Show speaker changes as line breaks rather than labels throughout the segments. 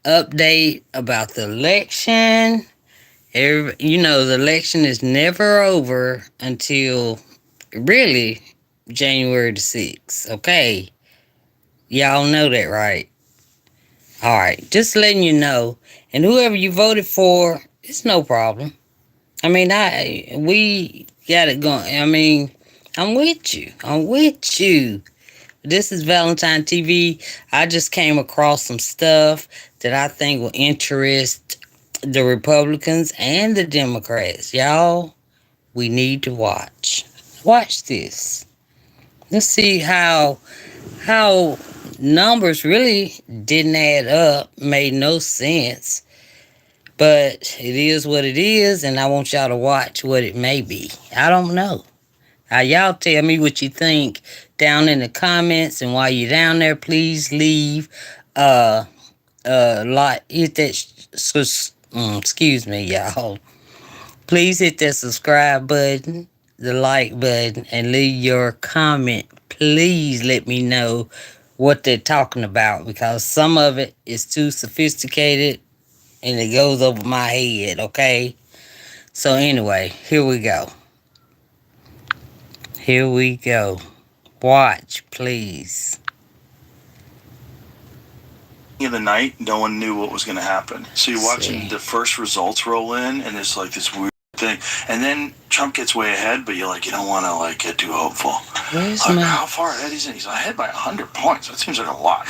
update about the election. The election is never over until really January the 6th. Okay. Y'all know that, right? All right. Just letting you know. And whoever you voted for, it's no problem. I mean, we got it going. I mean, I'm with you. I'm with you. This is Valentine TV. I just came across some stuff that I think will interest the Republicans and the Democrats. Y'all, we need to watch. Watch this. Let's see how numbers really didn't add up, made no sense. But it is what it is, and I want y'all to watch what it may be. I don't know. Y'all tell me what you think down in the comments, and while you're down there, please leave like hit that excuse me, y'all. Please hit that subscribe button, the like button, and leave your comment. Please let me know what they're talking about, because some of it is too sophisticated and it goes over my head, okay? So anyway, here we go. Here we go. Watch, please.
Of the night, no one knew what was going to happen. So you're watching the first results roll in, and there's like this weird thing, and then Trump gets way ahead, but you're like, you don't want to like get too hopeful. How far ahead is he? He's ahead by 100 points. That seems like a lot.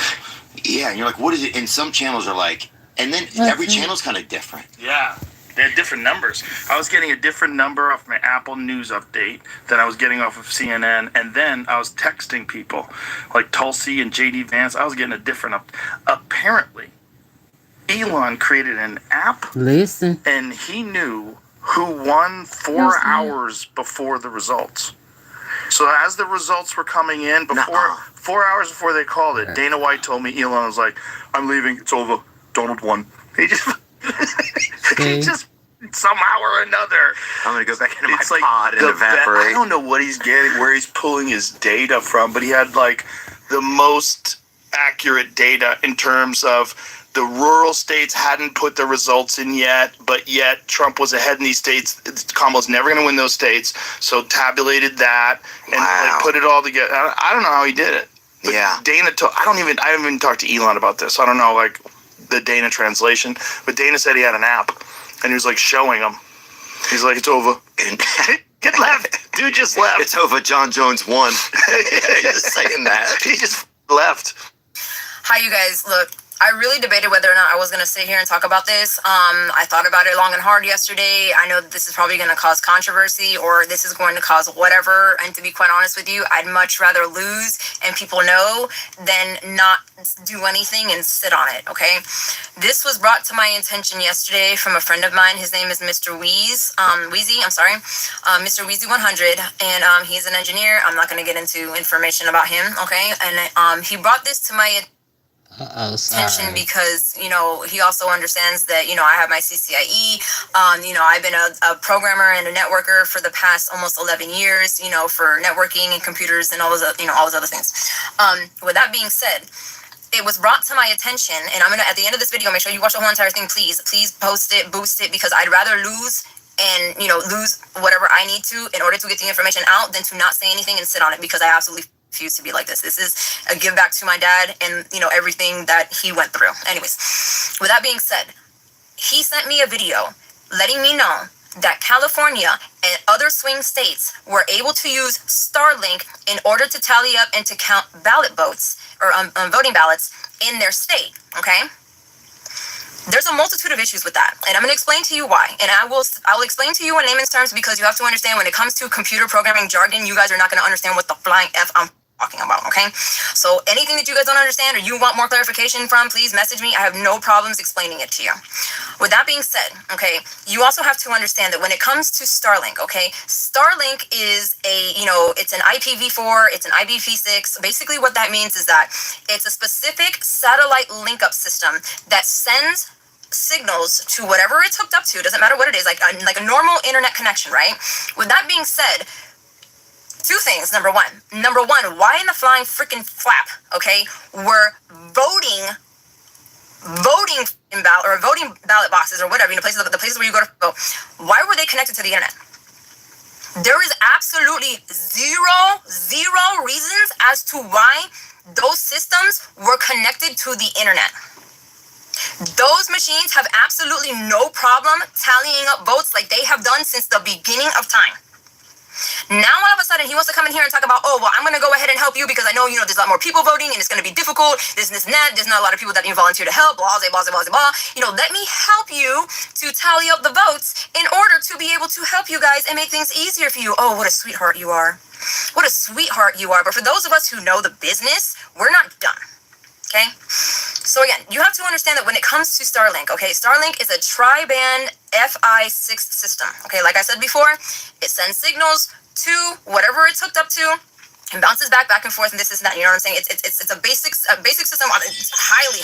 Yeah, and you're like, what is it? And some channels are like, and then every channel's kind of different.
Yeah. They had different numbers. I was getting a different number off my Apple News update than I was getting off of CNN. And then I was texting people like Tulsi and JD Vance. I was getting a different Apparently, Elon created an app.
Listen.
And he knew who won 4 hours before the results. So as the results were coming in, 4 hours before they called it, Dana White told me Elon was like, I'm leaving. It's over. Donald won. He just... He just somehow or another.
I'm gonna go back into my pod and evaporate.
I don't know what he's getting, where he's pulling his data from, but he had like the most accurate data in terms of the rural states hadn't put the results in yet, but yet Trump was ahead in these states. Kamala's never going to win those states, so tabulated that and like, put it all together. I don't know how he did it. But Dana, I haven't even talked to Elon about this. I don't know like the Dana translation, but Dana said he had an app, and he was like showing him. He's like, it's over. Get left. Dude just left.
It's over. John Jones won. Just saying that.
He just left.
Hi, you guys. Look, I really debated whether or not I was going to sit here and talk about this. I thought about it long and hard yesterday. I know that this is probably going to cause controversy, or this is going to cause whatever. And to be quite honest with you, I'd much rather lose and people know than not do anything and sit on it, okay? This was brought to my attention yesterday from a friend of mine. His name is Mr. Wheezy, Mr. Wheezy 100, and he's an engineer. I'm not going to get into information about him, okay? And he brought this to my attention because, you know, he also understands that, you know, I have my CCIE. You know, I've been a programmer and a networker for the past almost 11 years, you know, for networking and computers and all those, all those other things. With that being said, it was brought to my attention, and I'm going to, at the end of this video, make sure you watch the whole entire thing, please post it, boost it, because I'd rather lose and, you know, lose whatever I need to in order to get the information out than to not say anything and sit on it, because I absolutely refuse to be like this. This is a give back to my dad and, you know, everything that he went through. Anyways, with that being said, he sent me a video letting me know that California and other swing states were able to use Starlink in order to tally up and to count ballot votes or voting ballots in their state. Okay. There's a multitude of issues with that, and I'm going to explain to you why. And I'll explain to you in layman's terms, because you have to understand, when it comes to computer programming jargon, you guys are not going to understand what the flying F I'm talking about, okay? So anything that you guys don't understand or you want more clarification from, please message me. I have no problems explaining it to you. With that being said, okay, you also have to understand that when it comes to Starlink, okay, Starlink is it's an IPv4, it's an IPv6. Basically what that means is that it's a specific satellite link-up system that sends signals to whatever it's hooked up to. Doesn't matter what it is, like a normal internet connection, right? With that being said, two things. Number one, why in the flying freaking flap, okay, we're voting ballot or voting ballot boxes or whatever, the places where you go to vote, why were they connected to the internet? There is absolutely zero reasons as to why those systems were connected to the internet. Those machines have absolutely no problem tallying up votes like they have done since the beginning of time. Now, all of a sudden, he wants to come in here and talk about, oh, well, I'm going to go ahead and help you because I know, there's a lot more people voting and it's going to be difficult. This and that. There's not a lot of people that volunteer to help. Blah, blah, blah, blah, blah. Let me help you to tally up the votes in order to be able to help you guys and make things easier for you. Oh, what a sweetheart you are. What a sweetheart you are. But for those of us who know the business, we're not done. Okay? So again, you have to understand that when it comes to Starlink, okay, Starlink is a tri-band Fi6 system. Okay, like I said before, it sends signals to whatever it's hooked up to and bounces back and forth, and this is that. You know what I'm saying? It's a basic system. It's highly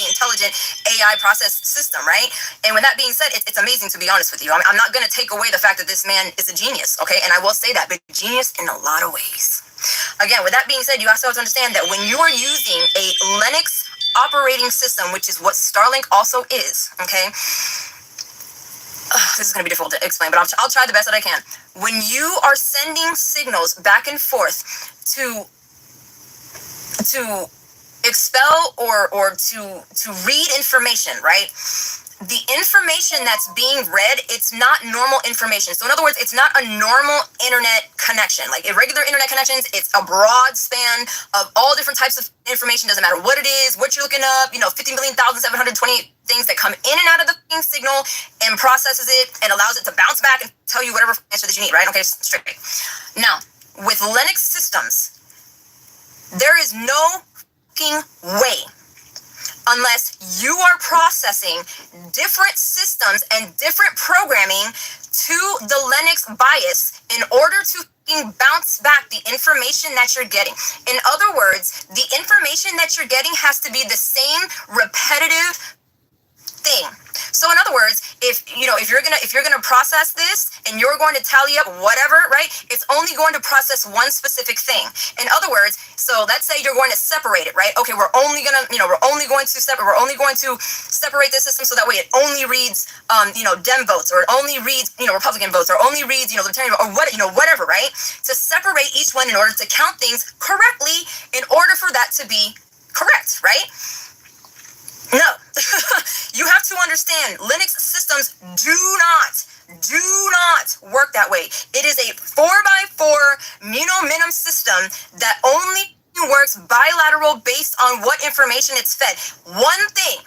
intelligent AI process system, right? And with that being said, it's amazing, to be honest with you. I'm not going to take away the fact that this man is a genius, okay? And I will say that, but genius in a lot of ways. Again, with that being said, you also have to understand that when you are using a Linux operating system, which is what Starlink also is, okay? This is going to be difficult to explain, but I'll try the best that I can. When you are sending signals back and forth to expel or to read information, right? The information that's being read, it's not normal information. So in other words, it's not a normal internet connection. Like irregular internet connections, it's a broad span of all different types of information. Doesn't matter what it is, what you're looking up, 50,728 things that come in and out of the signal and processes it and allows it to bounce back and tell you whatever answer that you need, right? Okay, straight. Now, with Linux systems, there is no fucking way, unless you are processing different systems and different programming to the Linux BIOS in order to bounce back the information that you're getting. In other words, the information that you're getting has to be the same repetitive thing. So in other words, if you're gonna process this and you're going to tally up whatever, right? It's only going to process one specific thing. In other words, so let's say you're going to separate it, right? Okay, we're only going to separate this system so that way it only reads Dem votes, or it only reads Republican votes, or only reads Libertarian or whatever, right? To separate each one in order to count things correctly in order for that to be correct, right? No, you have to understand Linux systems do not work that way. It is a 4x4 minimum system that only works bilateral based on what information it's fed. One thing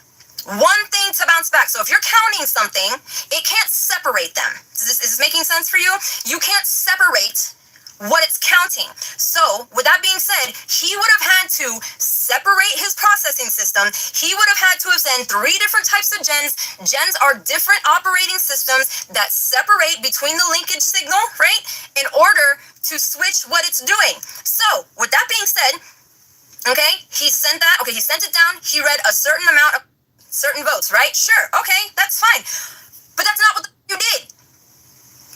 to bounce back. So if you're counting something, it can't separate them. Is this making sense for you? You can't separate what it's counting. So with that being said, he would have had to separate his processing system. He would have had to have sent 3 different types of gens. Gens are different operating systems that separate between the linkage signal, right? In order to switch what it's doing. So with that being said, okay, he sent it down. He read a certain amount of certain votes, right? Sure. Okay, that's fine. But that's not what you did.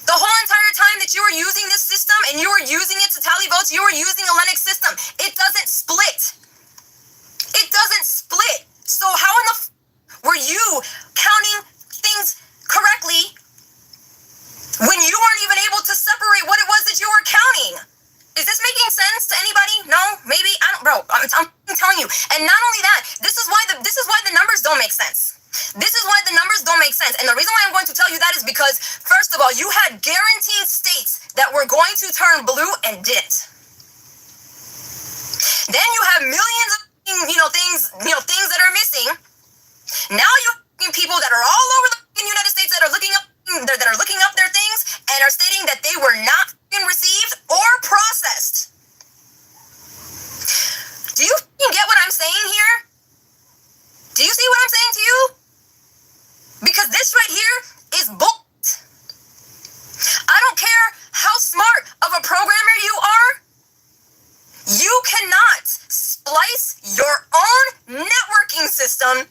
The whole entire time that you were using this system and you were using it to tally votes, you were using a Linux system. It doesn't split. So how in the were you counting things correctly when you weren't even able to separate what it was that you were counting? Is this making sense to anybody? No? Maybe? I'm telling you. And not only that, this is why the numbers don't make sense. This is why the numbers don't make sense. And the reason why I'm going to tell you that is because, first of all, you had guaranteed states that were going to turn blue and didn't. Then you have millions of things that are missing. Now you have people that are all over the United States that are looking up their things and are stating that they were not received or processed. Do you get what I'm saying here? Do you see what I'm saying to you? Because this right here is bull. I don't care how smart of a programmer you are. You cannot splice your own networking system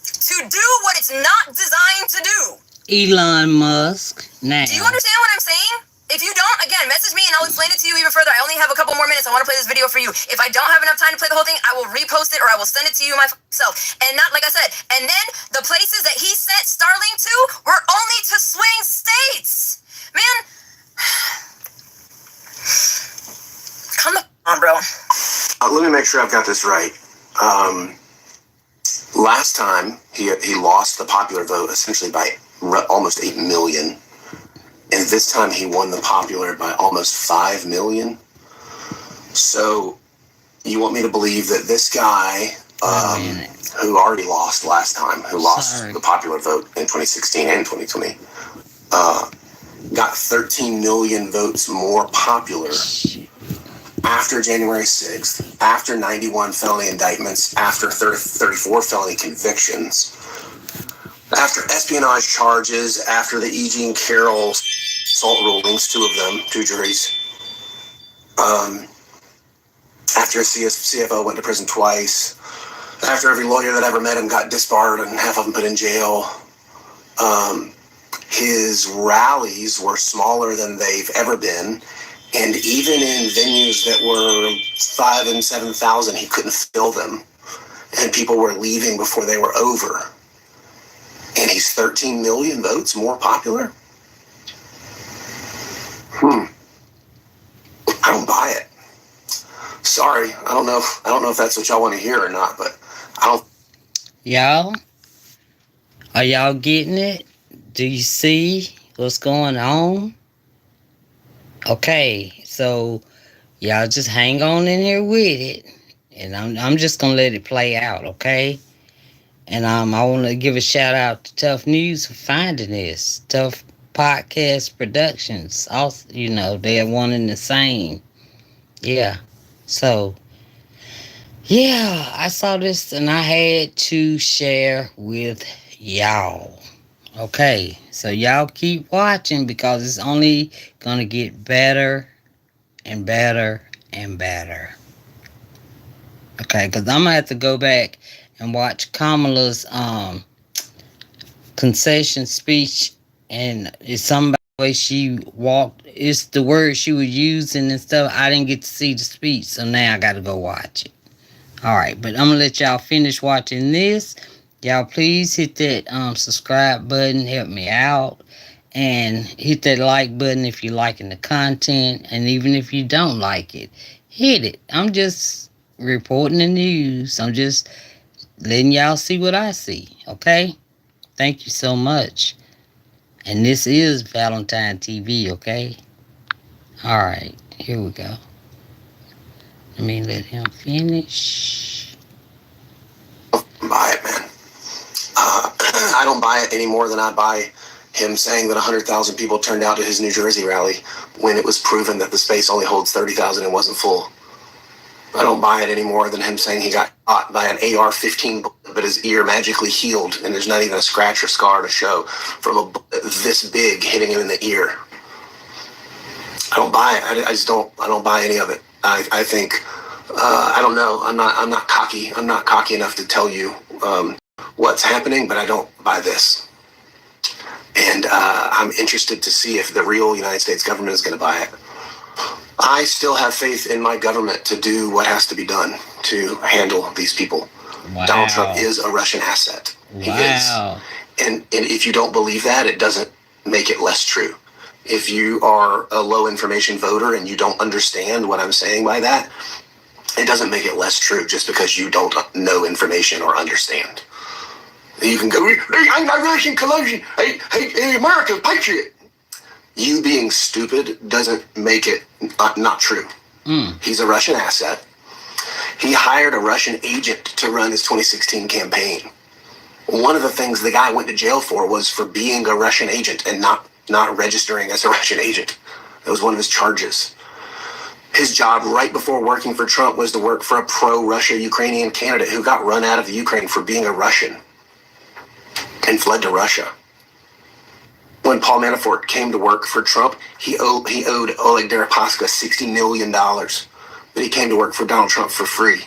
to do what it's not designed to do.
Elon Musk. Now.
Do you understand what I'm saying? If you don't, again, message me and I'll explain it to you even further. I only have a couple more minutes. I want to play this video for you. If I don't have enough time to play the whole thing, I will repost it or I will send it to you myself. And not, like I said, and then the places that he sent Starlink to were only to swing states. Man, come on, bro.
Let me make sure I've got this right. Last time he lost the popular vote essentially by almost 8 million. And this time he won the popular by almost 5 million. So you want me to believe that this guy, who already lost last time, who lost the popular vote in 2016 and 2020, got 13 million votes more popular after January 6th, after 91 felony indictments, after 34 felony convictions, after espionage charges, after the E. Jean Carroll assault rulings, 2 of them, 2 juries, after a CFO went to prison twice, after every lawyer that ever met him got disbarred and half of them put in jail. His rallies were smaller than they've ever been. And even in venues that were 5,000 and 7,000, he couldn't fill them. And people were leaving before they were over. And he's 13 million votes more popular? I don't buy it. Sorry, I don't know if that's what y'all want to hear or not, but I don't.
Y'all, are y'all getting it? Do you see what's going on? Okay, so y'all just hang on in here with it, and I'm just gonna let it play out, okay? And I want to give a shout out to Tough News for finding this. Tough Podcast Productions, also, they're one and the same. Yeah, so yeah, I saw this and I had to share with y'all. Okay, so y'all keep watching because it's only gonna get better and better and better. Okay, because I'm gonna have to go back and watch Kamala's concession speech, and it's some way she walked. It's the word she was using and stuff. I didn't get to see the speech, so now I gotta go watch it. All right, but I'm gonna let y'all finish watching this. Y'all please hit that subscribe button, help me out, and hit that like button if you're liking the content, and even if you don't like it, hit it. I'm just reporting the news. I'm just letting y'all see what I see, okay? Thank you so much. And this is Valentine TV, okay? All right, here we go. Let me let him finish.
Buy it, man. I don't buy it any more than I buy him saying that 100,000 people turned out to his New Jersey rally when it was proven that the space only holds 30,000 and wasn't full. I don't buy it any more than him saying he got shot by an AR-15 bullet, but his ear magically healed and there's not even a scratch or scar to show from a bullet this big hitting him in the ear. I don't buy it. I don't buy any of it. I think, I don't know. I'm not cocky. I'm not cocky enough to tell you what's happening, but I don't buy this. And I'm interested to see if the real United States government is going to buy it. I still have faith in my government to do what has to be done to handle these people. Wow. Donald Trump is a Russian asset. Wow. He is. And if you don't believe that, it doesn't make it less true. If you are a low information voter and you don't understand what I'm saying by that, it doesn't make it less true just because you don't know information or understand. You can go, I'm not Russian collusion. Hey, America's patriot. You being stupid doesn't make it not true. He's a Russian asset. He hired a Russian agent to run his 2016 campaign. One of the things the guy went to jail for was for being a Russian agent and not registering as a Russian agent. That was one of his charges. His job right before working for Trump was to work for a pro-Russia Ukrainian candidate who got run out of the Ukraine for being a Russian and fled to Russia. When Paul Manafort came to work for Trump, he owed Oleg Deripaska $60 million, but he came to work for Donald Trump for free.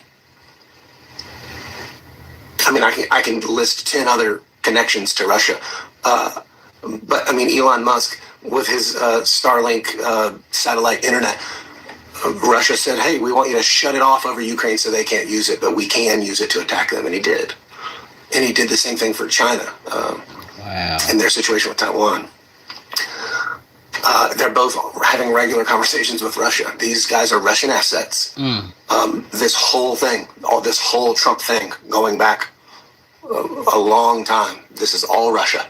I mean, I can list 10 other connections to Russia. But I mean, Elon Musk with his Starlink satellite internet. Russia said, hey, we want you to shut it off over Ukraine so they can't use it, but we can use it to attack them, and he did. And he did the same thing for China in their situation with Taiwan. They're both having regular conversations with Russia. These guys are Russian assets. This whole thing, this whole Trump thing, going back a long time, this is all Russia.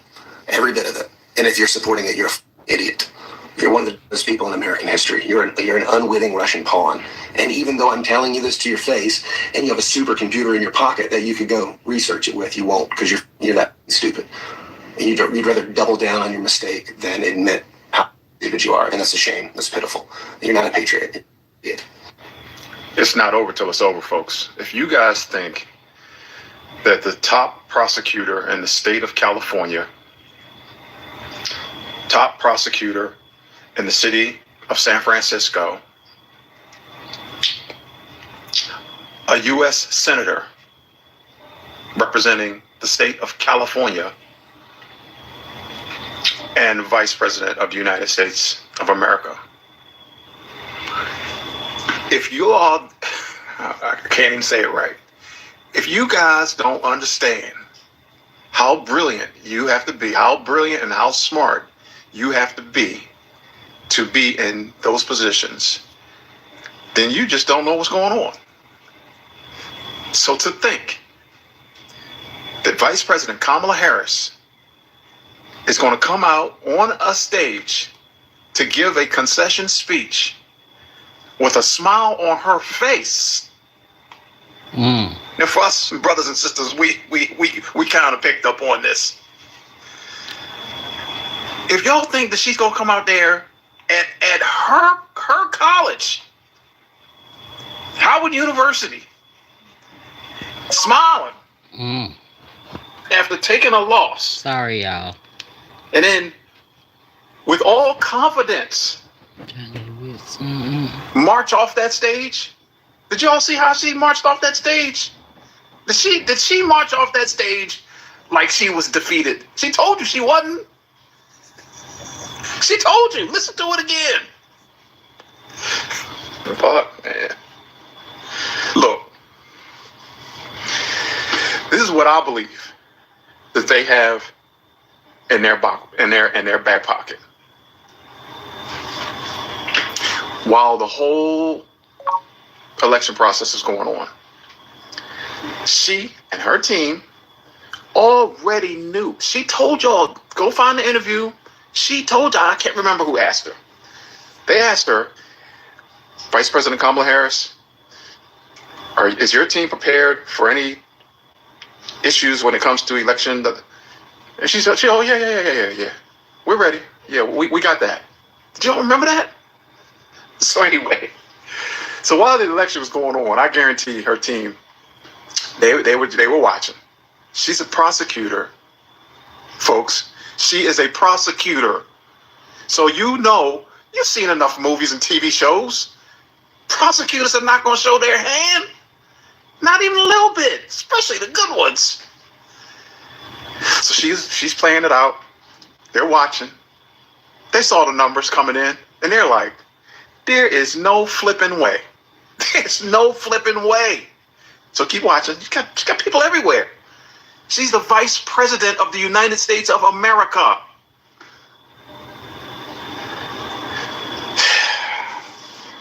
Every bit of it. And if you're supporting it, you're an idiot. You're one of the best people in American history. You're an unwitting Russian pawn. And even though I'm telling you this to your face, and you have a supercomputer in your pocket that you could go research it with, you won't, because you're that stupid. And you'd rather double down on your mistake than admit how stupid you are. And that's a shame. That's pitiful. You're not a patriot.
It's not over till it's over, folks. If you guys think that the top prosecutor in the state of California, top prosecutor in the city of San Francisco, a U.S. senator representing the state of California, and vice president of the United States of America. If you all, I can't even say it right. If you guys don't understand how brilliant you have to be, how brilliant and how smart you have to be in those positions, then you just don't know what's going on. So to think that Vice President Kamala Harris is going to come out on a stage to give a concession speech with a smile on her face. Now, for us brothers and sisters, we kind of picked up on this. If y'all think that she's gonna come out there at her college, Howard University, smiling after taking a loss.
Sorry, y'all.
And then, with all confidence, march off that stage. Did y'all see how she marched off that stage? Did she march off that stage like she was defeated? She told you she wasn't. She told you. Listen to it again. Fuck, man. Look, this is what I believe that they have in their back pocket. While the whole election process is going on, she and her team already knew. She told y'all, go find the interview. She told y'all, I can't remember who asked her. They asked her, Vice President Kamala Harris, is your team prepared for any issues when it comes to election? And she said, oh, yeah. We're ready. Yeah, we got that. Did y'all remember that? So anyway, so while the election was going on, I guarantee her team, they were watching. She's a prosecutor, folks. She is a prosecutor. So you've seen enough movies and TV shows. Prosecutors are not going to show their hand. Not even a little bit, especially the good ones. So she's playing it out. They're watching. They saw the numbers coming in, and they're like, there is no flipping way. There's no flipping way. So keep watching. She's got people everywhere. She's the Vice President of the United States of America.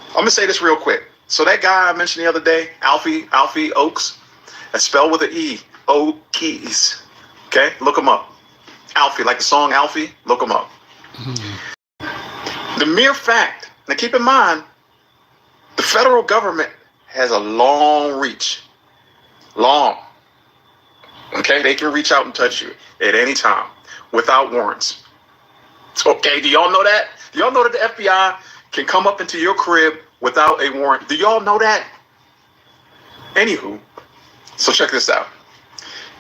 I'm going to say this real quick. So that guy I mentioned the other day, Alfie Oakes, that's spelled with an E, O-Keys. Okay, look him up. Alfie, like the song Alfie, look him up. The mere fact, now keep in mind, the federal government has a long reach. Long. Okay, they can reach out and touch you at any time without warrants. Okay, do y'all know that? Do y'all know that the FBI can come up into your crib without a warrant? Do y'all know that? Anywho, so check this out.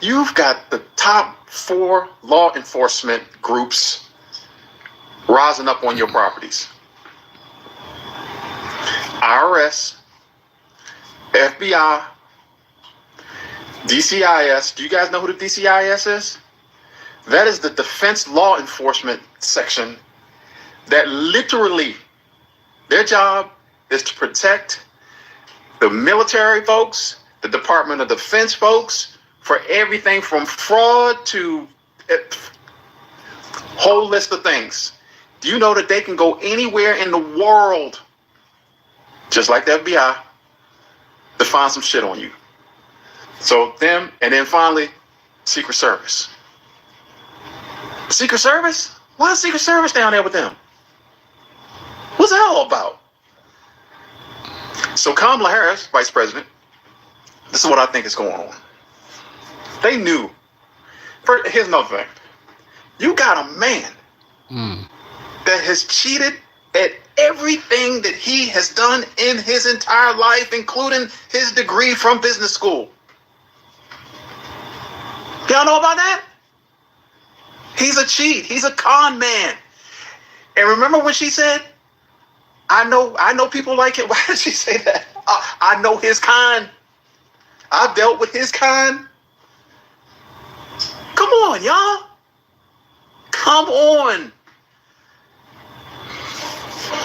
You've got the top 4 law enforcement groups rising up on your properties. IRS, FBI, DCIS. Do you guys know who the DCIS is? That is the Defense Law Enforcement section that literally their job is to protect the military folks, the Department of Defense folks, for everything from fraud to a whole list of things. Do you know that they can go anywhere in the world, just like the FBI, to find some shit on you? So them, and then finally, Secret Service. Secret Service? Why is Secret Service down there with them? What's that all about? So Kamala Harris, Vice President, this is what I think is going on. They knew. Here's another thing. You got a man that has cheated at everything that he has done in his entire life, including his degree from business school. Y'all know about that? He's a cheat. He's a con man. And remember when she said, I know people like it. Why did she say that? I know his kind. I've dealt with his kind. Come on, y'all. Come on.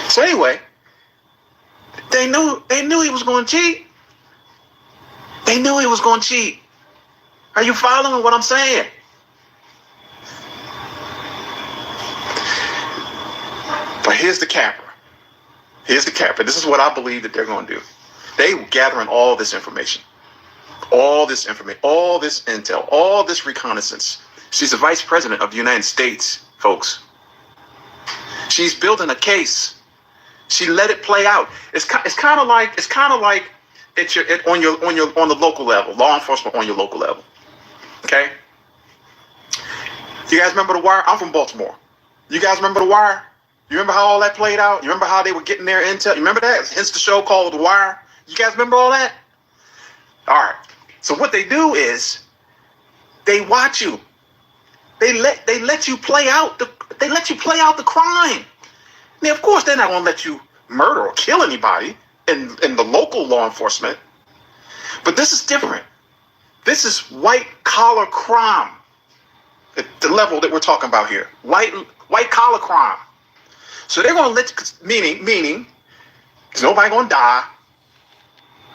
So anyway, they knew he was going to cheat. They knew he was going to cheat. Are you following what I'm saying? But here's the capper. Here's the capper. This is what I believe that they're going to do. They gathering all this information, all this intel, all this reconnaissance. She's the vice president of the United States, folks. She's building a case. She let it play out. It's kind of like on the local level, law enforcement on your local level. Okay. You guys remember The Wire? I'm from Baltimore. You guys remember The Wire? You remember how all that played out? You remember how they were getting their intel? You remember that? Hence the show called The Wire. You guys remember all that? All right. So what they do is they watch you. They let you play out the crime. Now, of course, they're not going to let you murder or kill anybody in the local law enforcement. But this is different. This is white collar crime. At the level that we're talking about here. White collar crime. So they're going to let you, meaning, there's nobody going to die,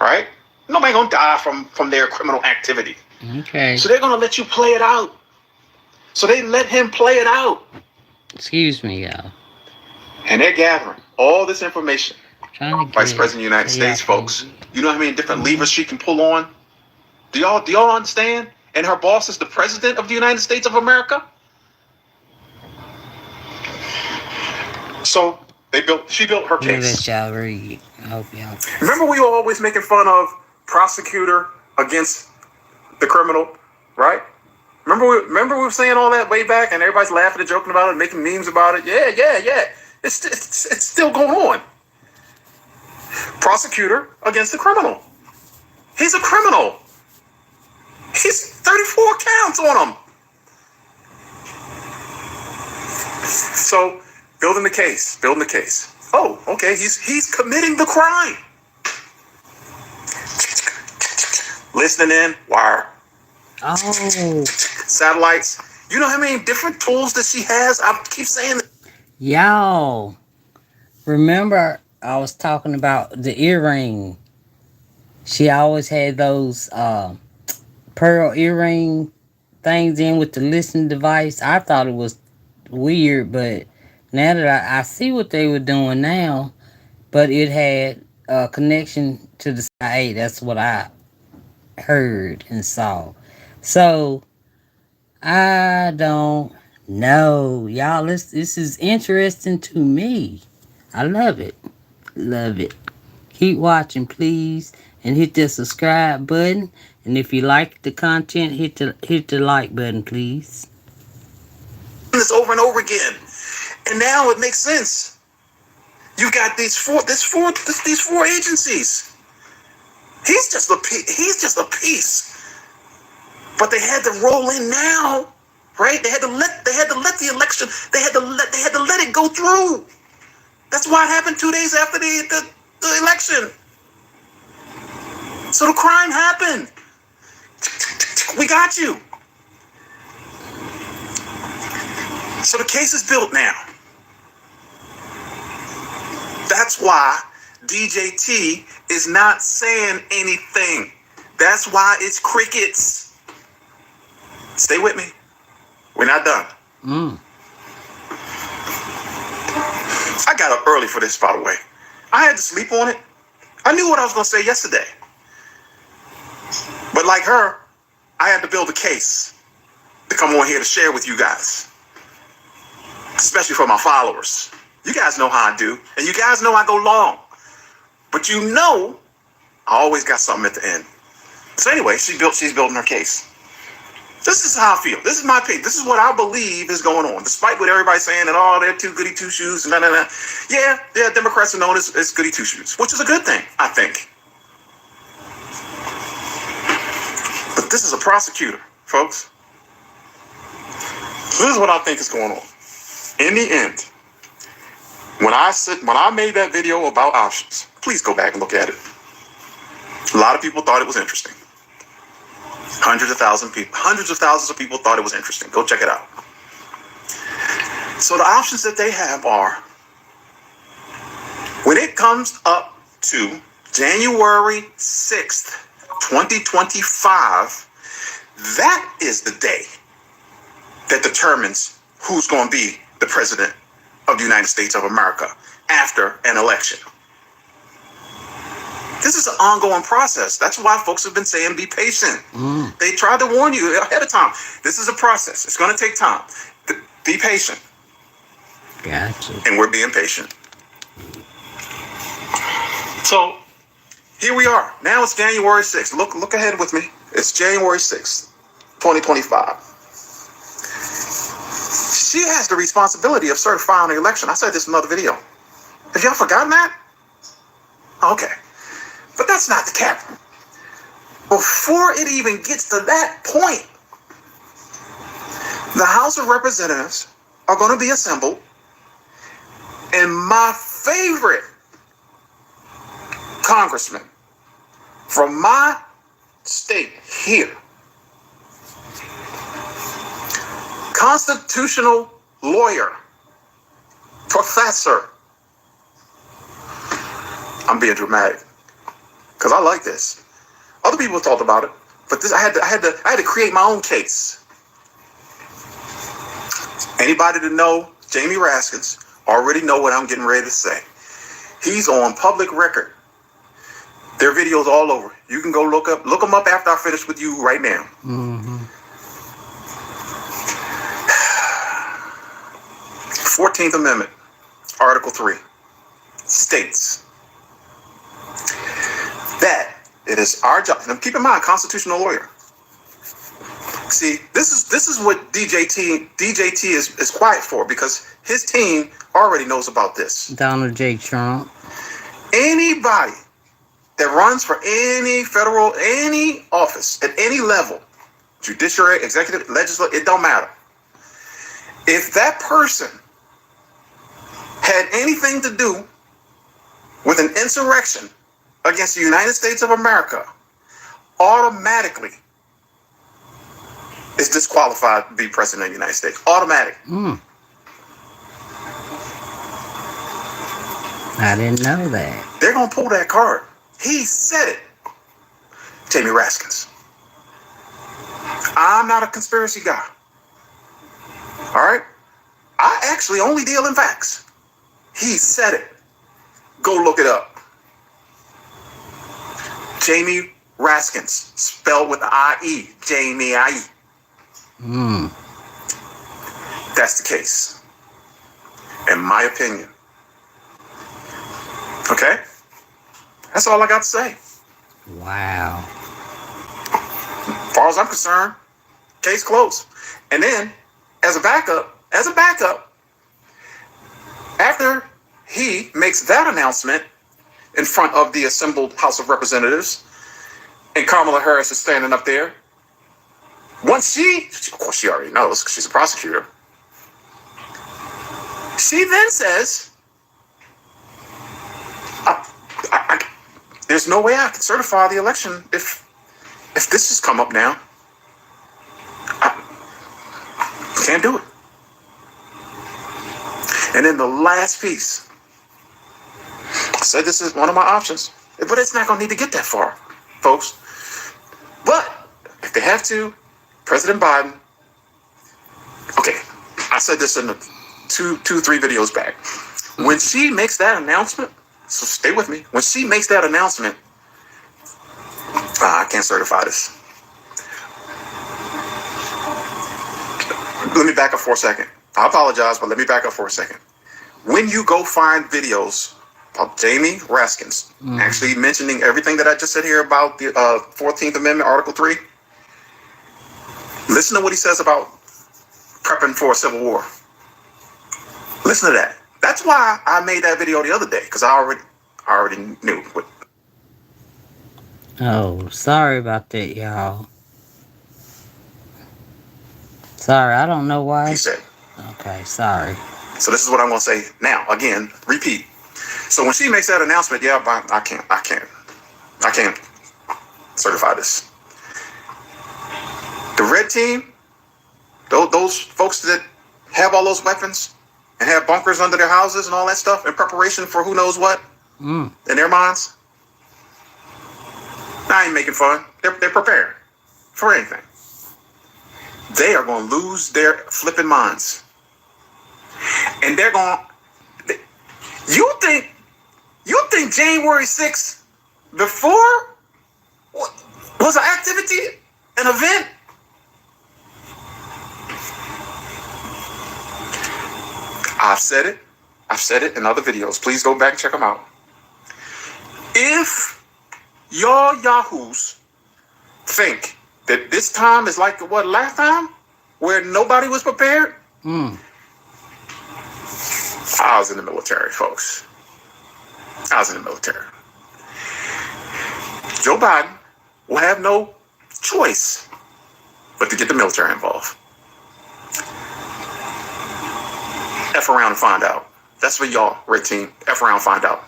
right? Nobody going to die from their criminal activity.
Okay.
So they're going to let you play it out. So they let him play it out.
Excuse me, y'all.
And they're gathering all this information. Vice President of the United States, folks. You know how many different levers she can pull on? Do y'all understand? And her boss is the President of the United States of America. So she built her case.
Let y'all read. I hope y'all.
Remember, we were always making fun of prosecutor against the criminal, right? Remember we were saying all that way back, and everybody's laughing and joking about it, making memes about it. Yeah. It's still going on. Prosecutor against the criminal. He's a criminal. He's 34 counts on him. So, building the case. Oh, okay, he's committing the crime. Listening in, wire.
Oh.
Satellites. You know how many different tools that she has? I keep saying that.
Y'all, remember I was talking about the earring. She always had those pearl earring things in with the listening device. I thought it was weird, but now that I see what they were doing now, but it had a connection to the CIA. That's what I heard and saw. So I don't know, y'all. This is interesting to me. I love it. Keep watching, please, and hit the subscribe button. And if you like the content, hit the like button, please.
This over and over again, and now it makes sense. You got these four agencies. He's just a piece. But they had to roll in now, right? They had to let the election. They had to let it go through. That's why it happened 2 days after the election. So the crime happened. We got you. So the case is built now. That's why DJT is not saying anything. That's why it's crickets. Stay with me. We're not done. I got up early for this, by the way. I had to sleep on it. I knew what I was going to say yesterday. But like her, I had to build a case to come on here to share with you guys, especially for my followers. You guys know how I do, and you guys know I go long. But you know, I always got something at the end. So anyway, she's building her case. This is how I feel. This is my opinion. This is what I believe is going on, despite what everybody's saying that, oh, they're too goody two shoes. Nah. Yeah, Democrats are known as goody two shoes, which is a good thing, I think. But this is a prosecutor, folks. This is what I think is going on. In the end, when I made that video about options, please go back and look at it. A lot of people thought it was interesting. Hundreds of thousands of people thought it was interesting. Go check it out. So the options that they have are, when it comes up to January 6th, 2025, that is the day that determines who's going to be the president of the United States of America after an election. This is an ongoing process. That's why folks have been saying be patient. They tried to warn you ahead of time. This is a process. It's going to take time. Be patient.
Gotcha.
And we're being patient. So here we are. Now it's January 6th. Look ahead with me. It's January 6th, 2025. She has the responsibility of certifying the election. I said this in another video. Have y'all forgotten that? Okay. But that's not the cap. Before it even gets to that point, the House of Representatives are going to be assembled, and my favorite congressman from my state here, constitutional lawyer, professor, I'm being dramatic because I like this. Other people talked about it, but this I had to create my own case. Anybody that know Jamie Raskins already know what I'm getting ready to say. He's on public record. Their videos all over. You can go look them up after I finish with you right now. 14th Amendment, Article 3, states that it is our job, and keep in mind, constitutional lawyer. See, this is what DJT is quiet for, because his team already knows about this.
Donald J. Trump.
Anybody that runs for any office at any level, judiciary, executive, legislative, it don't matter. If that person had anything to do with an insurrection against the United States of America, automatically is disqualified to be president of the United States. Automatic.
I didn't know that.
They're going to pull that card. He said it. Jamie Raskins. I'm not a conspiracy guy. All right? I actually only deal in facts. He said it. Go look it up. Jamie Raskins, spelled with I-E. Jamie I-E. That's the case. In my opinion. Okay? That's all I got to say.
Wow.
As far as I'm concerned, case closed. And then, as a backup, after he makes that announcement in front of the assembled House of Representatives, and Kamala Harris is standing up there, once of course she already knows because she's a prosecutor, she then says, there's no way I can certify the election if this has come up now. I can't do it. And then the last piece, said this is one of my options, but it's not going to need to get that far, folks. But if they have to, President Biden, okay, I said this in the three videos back. When she makes that announcement, so stay with me. When she makes that announcement, I can't certify this. Let me back up for a second. I apologize, but let me back up for a second. When you go find videos of Jamie Raskins actually mentioning everything that I just said here about the 14th Amendment, Article 3, listen to what he says about prepping for a civil war. Listen to that. That's why I made that video the other day, because I already knew what.
Oh, sorry about that, y'all. Sorry, I don't know why.
He said.
Okay, sorry.
So this is what I'm going to say now. Again, repeat. So when she makes that announcement, yeah, I can't certify this. The red team, those folks that have all those weapons and have bunkers under their houses and all that stuff in preparation for who knows what in their minds, I ain't making fun. They're prepared for anything. They are going to lose their flipping minds. And they're going to... You think January 6th before was an activity, an event? I've said it in other videos. Please go back and check them out. If y'all yahoos think that this time is like what last time, where nobody was prepared, I was in the military, folks. I was in the military. Joe Biden will have no choice but to get the military involved. F around and find out. That's for y'all, red team. F around and find out.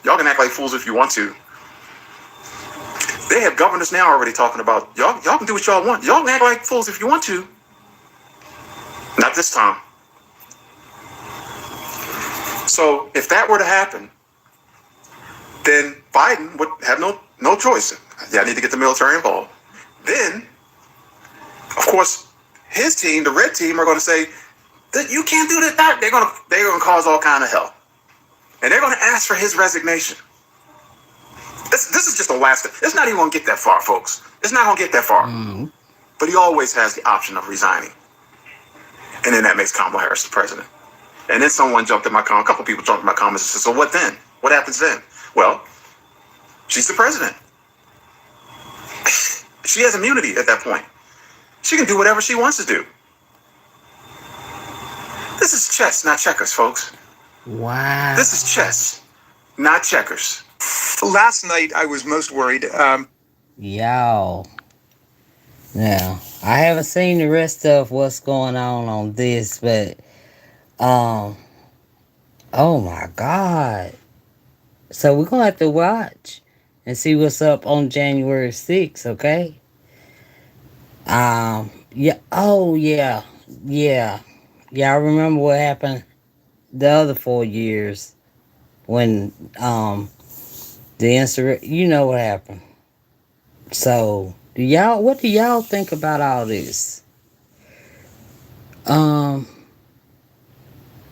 Y'all can act like fools if you want to. They have governors now already talking about y'all can do what y'all want. Y'all can act like fools if you want to. Not this time. So if that were to happen, then Biden would have no choice. Yeah, I need to get the military involved. Then, of course, his team, the red team, are going to say that you can't do that. They're going to cause all kind of hell, and they're going to ask for his resignation. This is just the last. It's not even going to get that far, folks. It's not going to get that far. But he always has the option of resigning, and then that makes Kamala Harris the president. And then someone jumped in my comment. A couple people jumped in my comments and said, "So what then? What happens then?" Well, she's the president. She has immunity at that point. She can do whatever she wants to do. This is chess, not checkers, folks.
Wow.
This is chess, not checkers.
Last night, I was most worried.
Y'all. Now, I haven't seen the rest of what's going on this, but, oh my God. So we're going to have to watch and see what's up on January 6th, okay? Yeah. Oh, yeah. Yeah. Y'all remember what happened the other 4 years when, the insurrection, you know what happened. So, what do y'all think about all this?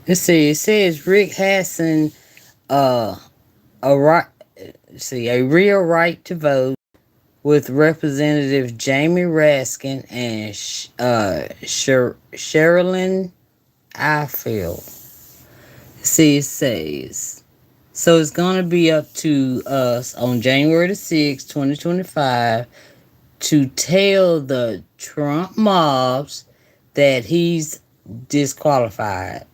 It says Rick Hassan, a real right to vote with Representative Jamie Raskin and Sherilyn Ifill. See, it says, so it's going to be up to us on January the 6th, 2025, to tell the Trump mobs that he's disqualified.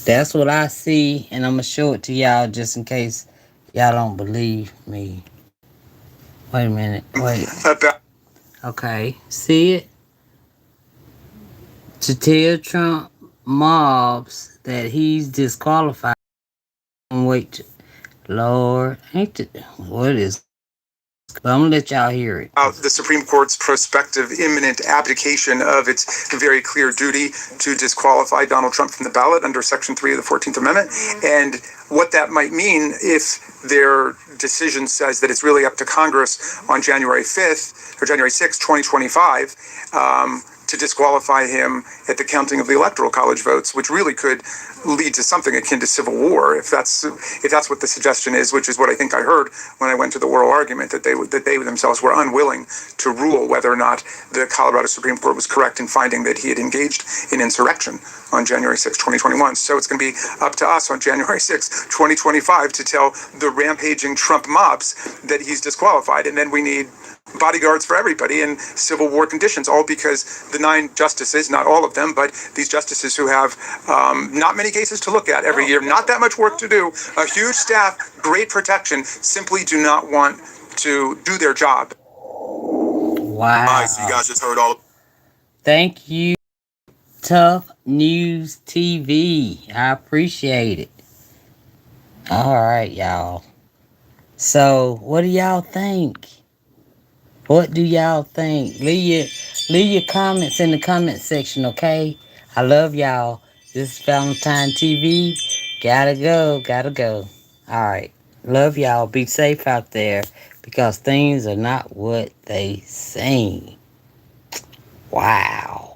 That's what I see, and I'm going to show it to y'all just in case y'all don't believe me. Wait a minute. Wait. Okay. See it? To tell Trump mobs that he's disqualified. Wait. Lord. What is But I'm gonna let y'all hear it.
The Supreme Court's prospective imminent abdication of its very clear duty to disqualify Donald Trump from the ballot under Section 3 of the 14th Amendment, and what that might mean if their decision says that it's really up to Congress on January 5th or January 6th, 2025, to disqualify him at the counting of the Electoral College votes, which really could lead to something akin to civil war, if that's what the suggestion is, which is what I think I heard when I went to the oral argument, that they themselves were unwilling to rule whether or not the Colorado Supreme Court was correct in finding that he had engaged in insurrection on January 6, 2021. So it's going to be up to us on January 6, 2025 to tell the rampaging Trump mobs that he's disqualified, and then we need bodyguards for everybody in civil war conditions, all because the 9 justices, not all of them, but these justices who have not many cases to look at every year, not that much work to do, a huge staff, great protection, simply do not want to do their job.
Wow.
All right, so you guys just heard all.
Thank you, Tough News TV. I appreciate it. All right, y'all. So, what do y'all think? What do y'all think? Leave your comments in the comment section, okay? I love y'all. This is Valentine TV. Gotta go. All right. Love y'all. Be safe out there because things are not what they seem. Wow.